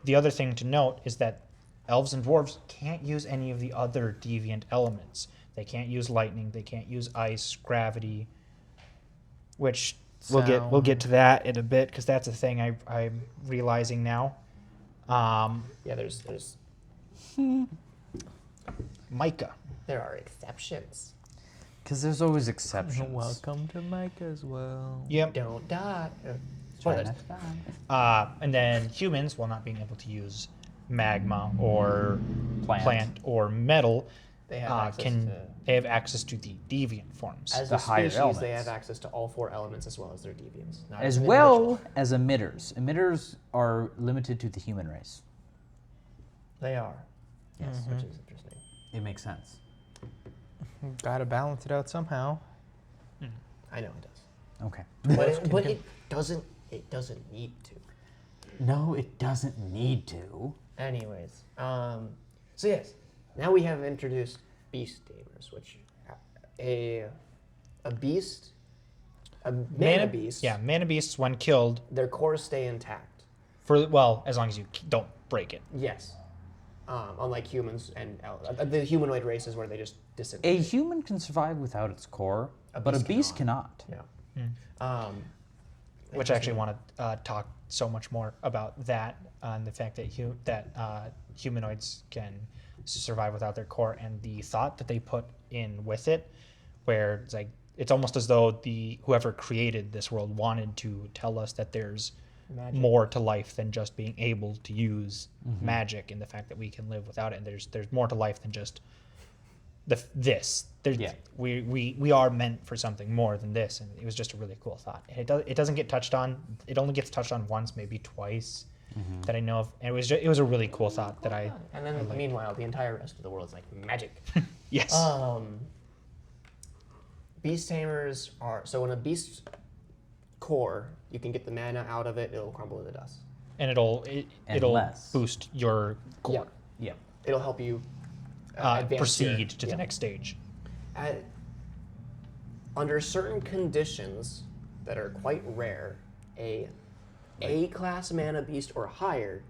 The other thing to note is that elves and dwarves can't use any of the other deviant elements. They can't use lightning, they can't use ice, gravity, which we'll get to that in a bit, because that's a thing I'm realizing now. Yeah, there's Micah. there are exceptions. Because there's always exceptions. Welcome to Mike as well. Yep. Don't die. Spoilers. And then humans, while not being able to use magma or plant or metal, They have access to, they have access to the deviant forms. as the a higher species, they elements. have access to all 4 elements as well as their deviants. Not As an well individual. as emitters. Emitters are limited to the human race. They are. Yes, which is interesting. It makes sense. Gotta balance it out somehow. I know it does. Okay. But it doesn't need to. No, it doesn't need to. Anyways, so yes, now we have introduced beast tamers, which a beast, a mana beast. Yeah, mana beasts, when killed, Their cores stay intact. as long as you don't break it. Yes. Unlike humans and the humanoid races where they just A disintegrate. human can survive without its core, but a beast beast cannot. Yeah. Which I actually want to talk so much more about that, and the fact that humanoids can survive without their core, and the thought that they put in with it, where it's like it's almost as though whoever created this world wanted to tell us that there's Magic. more to life than just being able to use magic, and the fact that we can live without it. And there's more to life than just this. Yeah. We are meant for something more than this, and it was just a really cool thought. And it doesn't get touched on. It only gets touched on once, maybe twice, that I know of. And it was a really cool thought that I. And then meanwhile, the entire rest of the world is like magic. Yes. Beast tamers are so when a beast core, you can get the mana out of it. It'll crumble to dust. And it'll Unless- boost your core. Yeah. It'll help you advance Proceed your- to the yeah. next stage. under certain conditions that are quite rare, a class mana beast or higher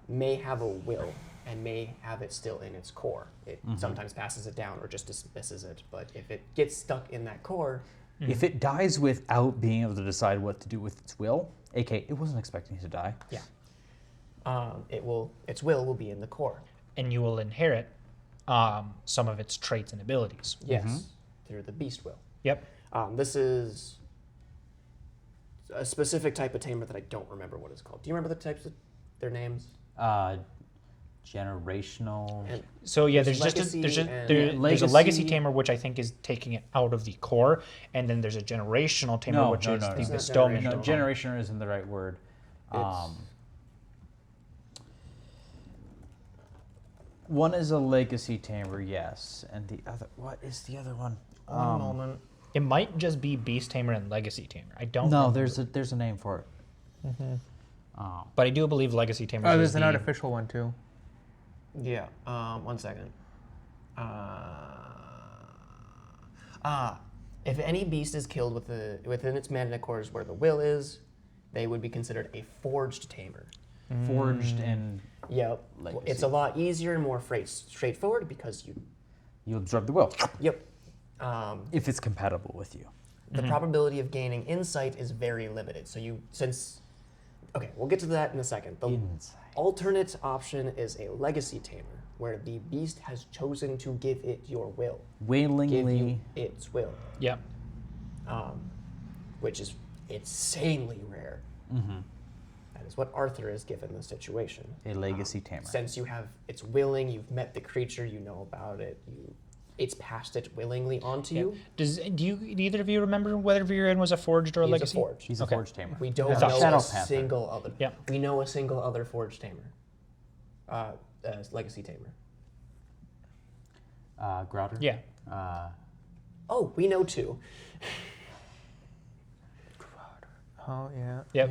may have a will and may have it still in its core. It sometimes passes it down or just dismisses it, but if it gets stuck in that core, If it dies without being able to decide what to do with its will, aka it wasn't expecting to die. yeah, its will will be in the core. And you will inherit some of its traits and abilities. Yes, through the beast will. Yep. This is a specific type of tamer that I don't remember what it's called. Do you remember the types of their names? Generational. And So yeah, There's there's legacy there's and- a legacy Legacy. tamer, which I think is taking it out of the core, and then there's a generational tamer, No, which no, is no, the no. bestowment. No, generation isn't the right word. It's- One is a legacy tamer, yes, and the other. What is the other one? one moment. It might just be beast tamer and legacy tamer. I don't. No, remember. there's a name for it. But I do believe legacy tamer. Oh, is there's an the, artificial one too. Yeah. 1 second. If any beast is killed within its mana cores where the will is, they would be considered a forged tamer. Forged and Yep. Legacy. It's a lot easier and more straightforward because you absorb the will Yep. if it's compatible with you. The probability of gaining insight is very limited. So okay, we'll get to that in a second. The Insight. alternate option is a legacy tamer, where the beast has chosen to give it your will, give Willingly. you its will, Yep. which is insanely rare. That is what Arthur is given the situation. A legacy tamer. Since it's willing, you've met the creature, you know about it, it's passed it willingly onto you. Do either of you remember whether Viren was a forged or a He's legacy? a forged. He's a forged tamer. We don't Yeah. know Shadow a Panther. single other. Yep. We know a single other forged tamer, legacy tamer. Grouter. Yeah. Oh, we know 2. Oh yeah. Yep.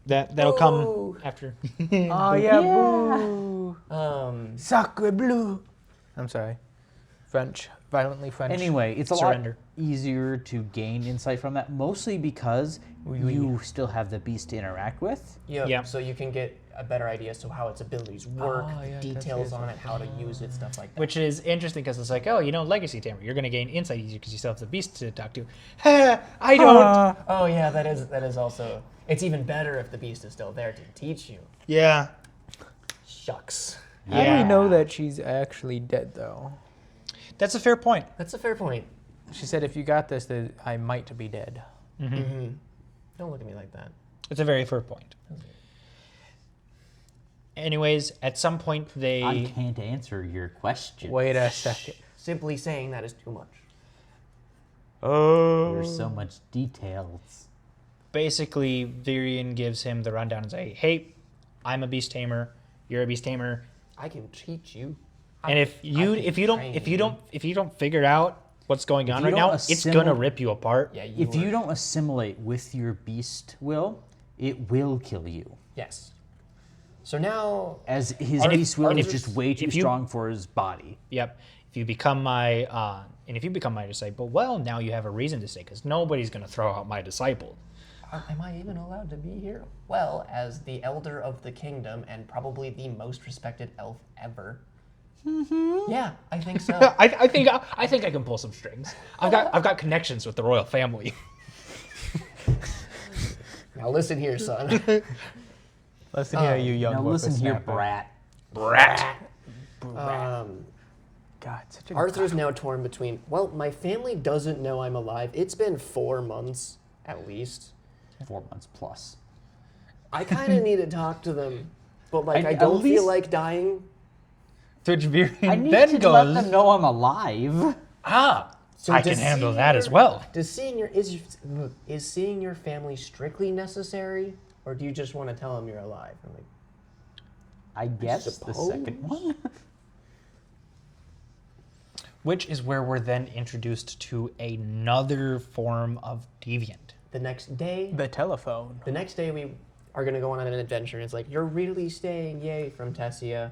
That'll come Oh. after. Oh yeah. Boo. Sacre bleu. I'm sorry. French. Violently French. Anyway, it's a Surrender. lot easier to gain insight from that, mostly because you still have the beast to interact with. Yeah. So you can get a better idea as to how its abilities work, Oh, yeah, details that's on it, how to use it, stuff like that. Which is interesting because it's like, oh, legacy tamer, you're going to gain insight easier because you still have the beast to talk to. I don't. Oh yeah, that is also. It's even better if the beast is still there to teach you. Yeah. Shucks. How do we know that she's actually dead though? That's a fair point. That's a fair point. She said, "If you got this, then I might be dead." Don't look at me like that. It's a very fair point. Anyways, at some point I they. can't answer your question. Wait a second. Simply saying that is too much. There's so much details. Basically, Virion gives him the rundown and say, "Hey, I'm a beast tamer. You're a beast tamer. I can teach you. And if you don't figure out what's going on you right don't now, it's gonna rip you apart." Yeah, If you don't assimilate with your beast will, it will kill you. Yes. So now, As his And if- beast will and is if- just way too if you- strong for his body. Yep. If you become my disciple, well, now you have a reason to stay because nobody's gonna throw out my disciple. am I even allowed to be here? Well, as the elder of the kingdom and probably the most respected elf ever. Yeah, I think so. I think I can pull some strings. I've got connections with the royal family. Now listen here, son. Listen here, you young Now listen here, whippersnapper. brat. Brat. God, such a Arthur's now torn between, well, my family doesn't know I'm alive. It's been 4 months, at least. 4 months plus. I kind of need to talk to them, but like I at don't feel least- like dying. Twitch I Virion need then to let goes, them know I'm alive. So I can does handle seeing that as well. Does seeing is seeing your family strictly necessary, or do you just want to tell them you're alive? I'm like, I guess the suppose. second one. Which is where we're then introduced to another form of deviant. the next day, The telephone. we are gonna go on an adventure, and it's like you're really staying, yay, from Tessia.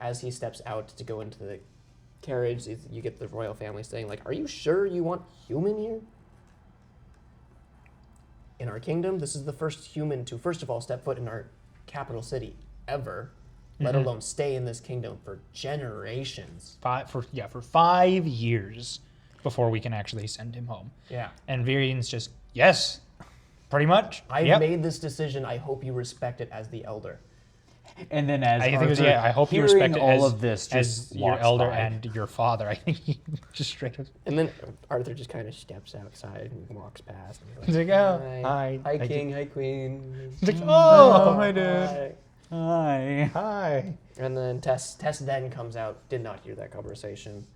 As he steps out to go into carriage, you get the royal family saying, like, are you sure you want human here? In our kingdom, this is the first human to, first of all, step foot in our capital city ever, let alone stay in this kingdom for generations. For 5 years before we can actually send him home. Yeah. And Virian's just, yes, pretty much. I've made this decision. I hope you respect it as the elder. And then as I think it was, Arthur, I hope you hearing respect it all as, of this as just your walks elder by. and your father. I think he just straight up. And then Arthur just kind of steps outside and walks past. And He's like, oh, hi. Hi, king. Hi, queen. He's like, oh, my dude. Hi. Hi. hi. And then Tess then comes out. Did not hear that conversation.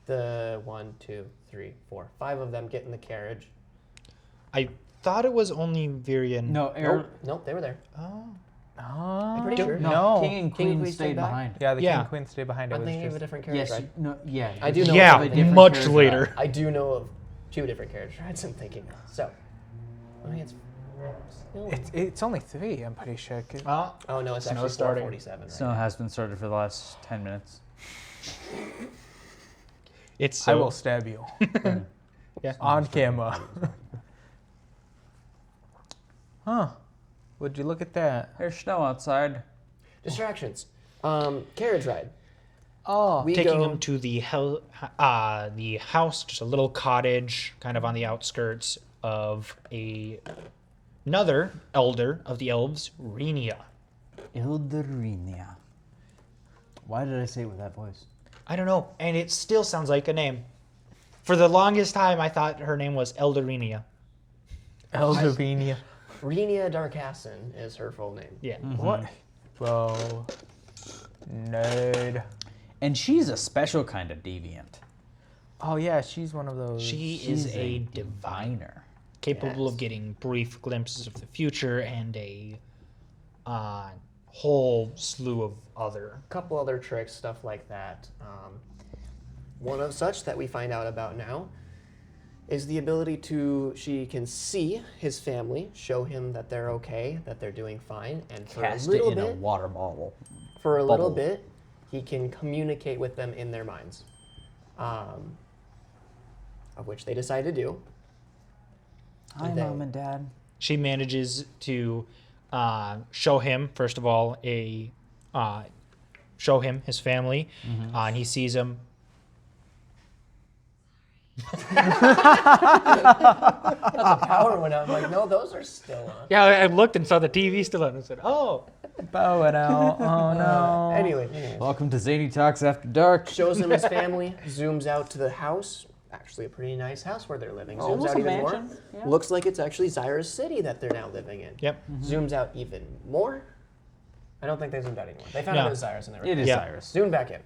The 1, 2, 3, 4, 5 of them get in the carriage. I thought it was only Virian. No, Nope, they were there. Oh. I'm pretty sure. No. King and King and Queen queen stayed stayed back? behind. Yeah, the king Yeah. and queen stay behind. It I'm was thinking of a just different carriage Yes, ride. yeah. I do know Yeah, of a different much carriage later. ride. I do know of 2 different carriage rides I'm thinking of. So, I mean, it's still... it's only 3. I'm pretty sure. 'Cause- Oh, no, it's Snow actually starting. 4:47 right Snow now. has been started for the last 10 minutes. It's so, I will stab you Yeah. on camera. Huh? Would you look at that? There's snow outside. Distractions. Carriage ride. Oh, We taking go... him to the house, just a little cottage, kind of on the outskirts of another elder of the elves, Renia. Ilderinia. Why did I say it with that voice? I don't know, and it still sounds like a name. For the longest time, I thought her name was Elderinia. Elderinia. Renia Darkasson is her full name. Yeah. What? Bro. Nerd. And she's a special kind of deviant. Oh yeah, she's one of those. She She's is a diviner, diviner. capable of Yes. getting brief glimpses of the future and a whole slew of other. Couple other tricks, stuff like that. One of such that we find out about now is the ability she can see his family, show him that they're okay, that they're doing fine, and for Cast a it little in a bit, water bottle. little bubble. bit, he can communicate with them in their minds, of which they decide to do. Hi, They- Mom and Dad. She manages to show him, first of all, show him his family, and he sees them. Power went out. I'm like, no, those are still on. Yeah, I looked and saw the TV still on and said, oh. Bow it out. Oh no. Anyway, Welcome to Zany Talks After Dark. shows him his family, zooms out to the house. Actually, a pretty nice house where they're living. Zooms Almost out a even mansion, more. yeah. Looks like it's actually Zyra's city that they're now living in. Yep. Zooms out even more. I don't think they zoomed out anymore. They found No. out it was Zyra's and they were It is Yeah. Cyrus. zoomed back in.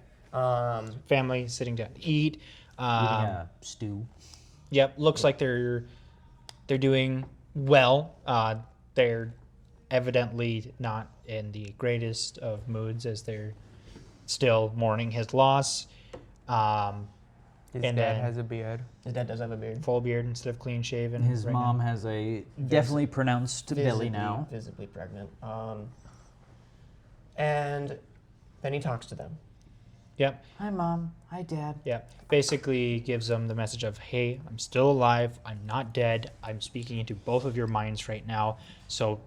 Family sitting down to eat. Eating a stew. Yep, looks like they're doing well. They're evidently not in the greatest of moods as they're still mourning his loss. His And dad then- has a beard. His dad does have a beard. Full beard instead of clean shaven. His right mom now. has a definitely pronounced Billy now. Visibly pregnant. And then he talks to them. Yep. Hi, Mom. Hi, Dad. Yep. Basically gives them the message of, hey, I'm still alive. I'm not dead. I'm speaking into both of your minds right now. So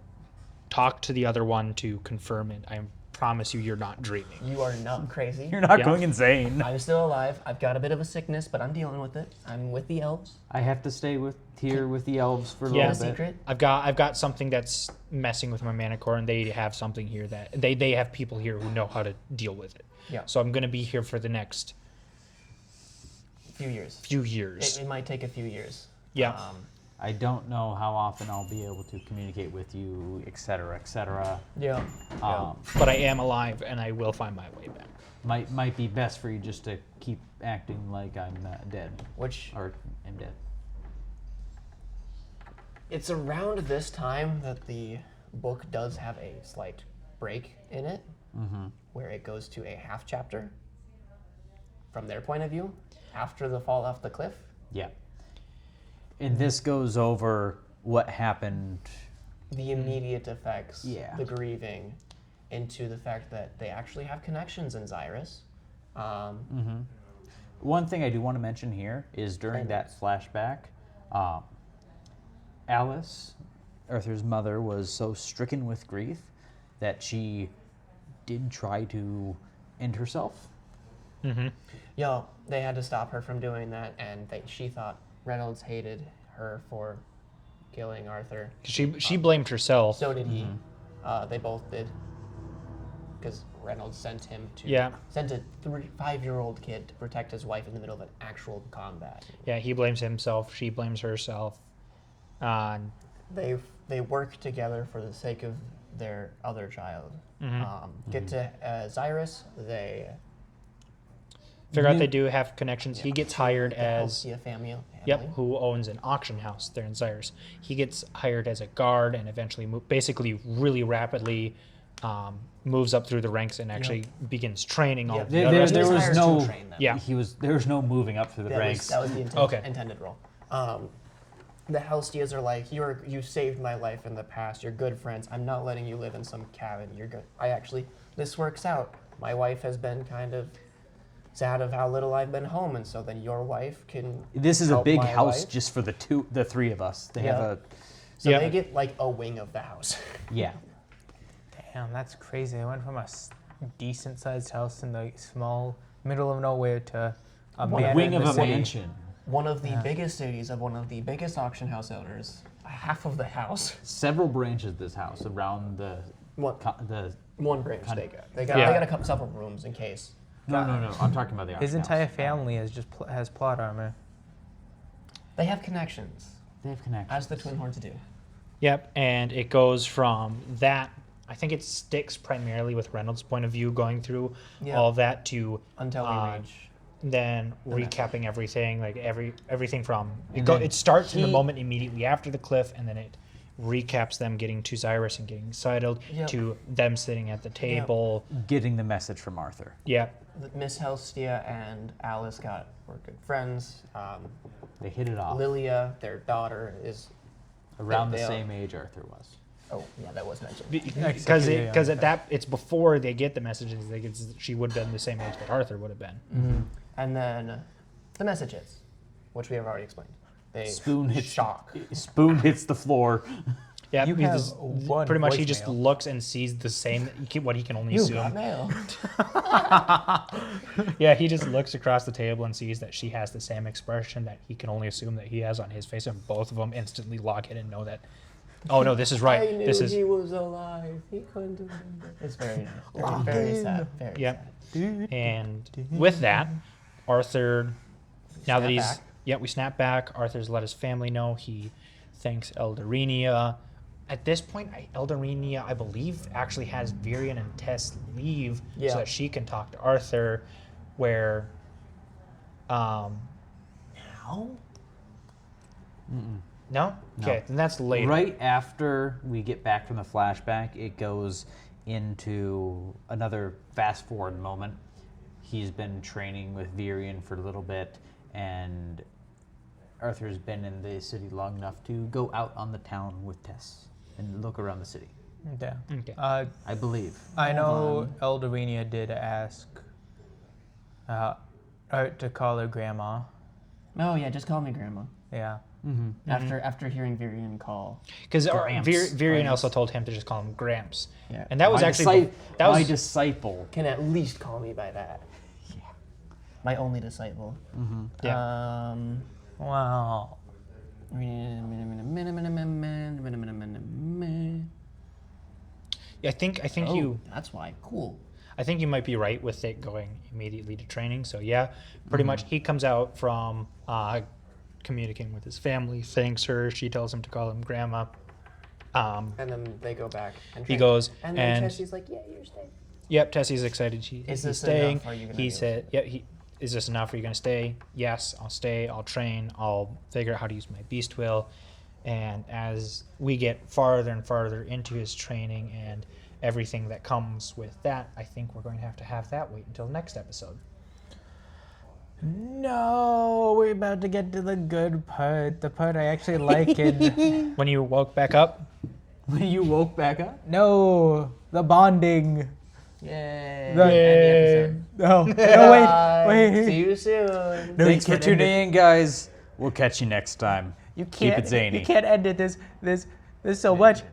talk to the other one to confirm it. I promise you, you're not dreaming. You are not crazy. You're not Yeah. going insane. I'm still alive. I've got a bit of a sickness, but I'm dealing with it. I'm with the elves. I have to stay here with the elves for a Yeah. A little bit. secret. I've got something that's messing with my mana core, and they have something here that they have people here who know how to deal with it. Yeah. So I'm gonna be here for the next Few years. few years. It might take a few years. Yeah. I don't know how often I'll be able to communicate with you, etc., etc. Yeah. But I am alive, and I will find my way back. Might be best for you just to keep acting like I'm dead Which or am dead. it's around this time that the book does have a slight break in it, where it goes to a half chapter from their point of view after the fall off the cliff. Yeah. And this goes over what happened. The immediate effects, Yeah. the grieving, into the fact that they actually have connections in Xyrus. One thing I do want to mention here is during that flashback, Alice, Arthur's mother, was so stricken with grief that she did try to end herself. Yo, they had to stop her from doing that, and she thought Reynolds hated her for killing Arthur. She blamed herself. So did he. They both did. Because Reynolds sent him to sent a 5-year-old kid to protect his wife in the middle of an actual combat. Yeah, he blames himself. She blames herself. They work together for the sake of their other child. Get to Xyrus. They figure out they do have connections. He gets hired as a family. who owns an auction house there in Xyrus. He gets hired as a guard and eventually basically really rapidly moves up through the ranks and actually begins training all the other. There was no Yeah. there was no moving up through the ranks. That was the intended role. The Helstias are like, you saved my life in the past. You're good friends. I'm not letting you live in some cabin. You're good. This works out. My wife has been kind of sad of how little I've been home, and so then your wife can. This is a help big my house wife. just for the three of us. They have a So they get like a wing of the house. yeah. Damn, that's crazy. I went from a decent-sized house in the small middle of nowhere to a manor Wing in of the a city. mansion. One of the biggest cities of one of the biggest auction house owners. Half of the house. Several branches of this house around the One branch they got. They got a couple several rooms in case. No. I'm talking about the His auction entire house. family has plot armor. They have connections, They have connections. as the Twin Horns do. Yep, and it goes from that. I think it sticks primarily with Reynolds' point of view, going through all of that to Until we reach. then recapping everything, like everything from And then it starts in the moment immediately after the cliff, and then it recaps them getting to Xyrus and getting settled, to them sitting at the table. Getting the message from Arthur. Yep. Miss Helstia and Alice were good friends. They hit it off. Lilia, their daughter, is Around the they- same age Arthur was. Oh, yeah, that was mentioned. Because at that it's before they get the messages. She would have been the same age that Arthur would have been. And then the messages, which we have already explained. They Spoon hits shock. the floor. Yeah, You have one pretty much he just voicemail. looks and sees the same what he can only You assume. got mail. Yeah, he just looks across the table and sees that she has the same expression that he can only assume that he has on his face, and both of them instantly lock in and know that, oh no, this is right. I knew This is he was alive. He couldn't remember. It's very nice. Very sad. Very Yep. sad. And with that, Arthur, now that Snap he's back. we snap back. Arthur's let his family know. He thanks Eldorenia. At this point, Eldorenia, I believe, actually has Virion and Tess leave so that she can talk to Arthur. Where, Now? no, okay, then that's later. Right after we get back from the flashback, it goes into another fast forward moment. He's been training with Virion for a little bit, and Arthur's been in the city long enough to go out on the town with Tess and look around the city, Yeah. Okay. I believe. I know Eldorenia did ask Art to call her grandma. Oh, yeah, just call me Grandma. Yeah. After hearing Virion call. Because Gramps. Virion also told him to just call him Gramps. Yeah. And that was My actually my disciple. Can at least call me by that. Yeah. My only disciple. Yeah. Wow. I think Oh, that's why. Cool. I think you might be right with it going immediately to training. So yeah, pretty much he comes out from communicating with his family, thanks her. She tells him to call him Grandma. And then they go back. And He train. goes And then and Tessie's like, yeah, you're staying. yep, Tessie's excited. He's this staying. enough? Are you gonna He do said, "Yep." Is this enough? Are you gonna stay? Yes, I'll stay. I'll train. I'll figure out how to use my beast will. And as we get farther and farther into his training and everything that comes with that, I think we're going to have that wait until the next episode. No, we're about to get to the good part. The part I actually like it. When you woke back up, When you woke back up? No, the bonding. Yay. Right. End the episode. No, no, Bye. wait. See you soon. No, Thanks you for can't end tuning in, guys. We'll catch you next time. You Keep can't. it zany. You can't end it. There's so much. Like,